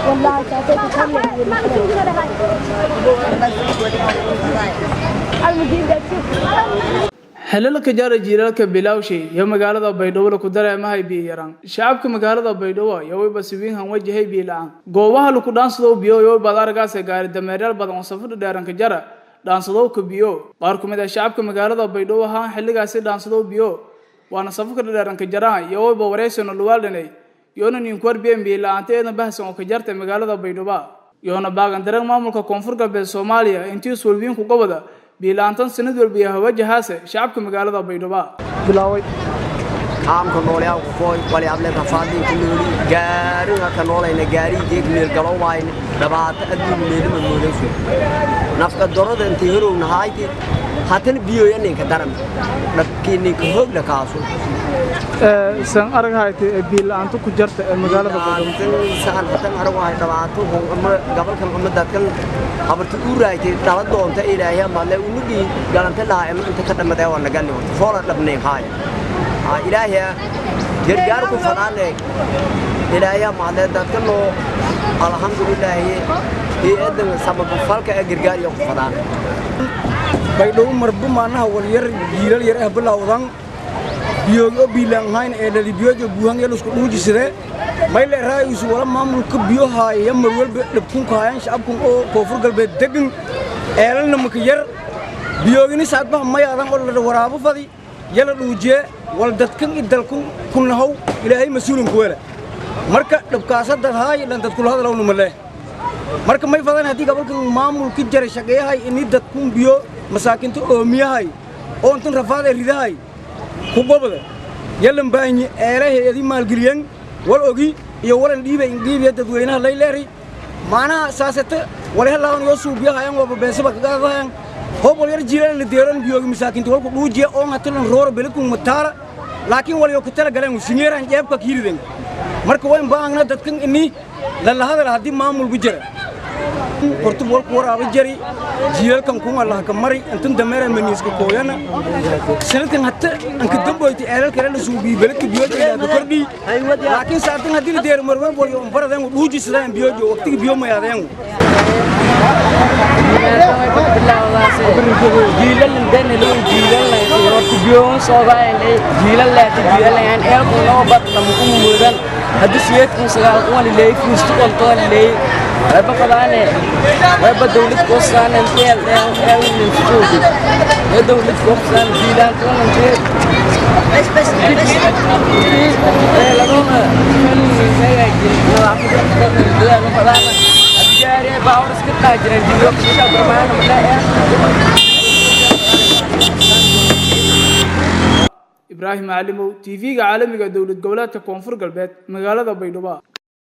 والله تعطيك كم xelalka jaara jiilalka bilawshay iyo magaalada Baydhabo ku dareemahay biyo yaraan shacabka magaalada Baydhabo ayaa way basiwiin wajahay biyo la'aan goobaha lagu dhaansado biyo iyo badargaas gaari dameeral badan oo safar dheeranka jara dhaansado ku biyo qaar kumid ah shacabka magaalada Baydhabo ahaan xilligaas dhaansado biyo waana safar dheeranka jara iyo way wareysano luwaaldanay yoona nin korbiyen biyo la'aanteedna bahsan oo ka jartay magaalada Baydhabo yoona baagan dareen maamulka koonfur galbeed Soomaaliya intii sulbiin ku gobada biilaantan sanad walba yahay wajahaase shacabka magaalada Baydhabo bilaaway qaamka noolaa ku qoy wali able rafaadin kulli gaariga ka noolayna gaari jeeg meel galowayna dhabaata adduun meel ma moolayso nafka dorada intii horow nahayti hatan biyo yaneen ka daran dhabkiin ka hoog la kaaso san aragayte biilaantu ku jarta magaalada Baydhabo san hatan aragay dhawaato ama gobolkan ama dadkan habartu u raaytay dala doonta ilaahay ma la unugi galanta laa inta ka dhamaday waa nagalni foola dhabnay haay ilaahay gargaar ku fanaanay ilaahay ma la dadkan loo alxamdulillah ee adan sabab falka gargaar iyo ku fadaan Baydhabo marbu maanaha wal yar jiilal yar ah bilawdan biyo biilan hayn ee dhalibiyo buuhan yar isku dhuujisade mayl raayis wala maamulka biyo haaya mar walba dhabkun ka hayaan shacabku oo koonfur galbeed degan eelna maka yar biyogini saadba mayaadan oo la waraabo fadi yala dhuuje wal dadkan idalku kunnahow ilaahay mas'uulin ku wala marka dhabkaasada haay lan dadku la hadalowna male marka may fadan hadii gobolka maamulka jaray shaqeeyahay in dadku biyo masaakinta oo miyahay oo intan rafaad ridahay ku gobada yalan baahni eeraheedii maalgeliyeen wal ogi iyo waran dhiibay dadweynaha leeyahay maana saasata wala halaan yoo suubiyahayan waa beesaba ka qaadayaan hobol yar jiilan la deeran biyo masaakinta walku dhuujiye oo ngatan roor beelku mataara laakiin wal yoo ka tala galeen sinyeeran jeebka kiiriden marka way baahna dadkan inni la hadal hadii maamul ku jira hortu walku waraaba jari jiilalkan ku Allah ka mari intan dameera maniiska kooyana sanadkan hatta anka damboyti eelal kale la suubi beelka biyo ka kordhi laakiin saatan hadii la deer marwan wal yoo baradan dhuuji sidaan biyo waqtiga biyo ma yaadeen jiilal dan loo jiilal hortu biyo soo baahay jiilal la jiilalayaan eelku loo bad lamu ku mudan hadii siyadku sagaal qoon leey fuustu qoltoon leey waba qadaane waba dawlad ko saanan teel ee min suuqi ee dawlad ko saan jiilan ko intee bas ee lagoona kan meegaajin nalaafada qadaana adiyaare baawr iska taajiran jiyo sida barmaan malaa Ibrahim Alimow TV ga caalamiga dawlad goboleedka koonfur galbeed magaalada Baydhabo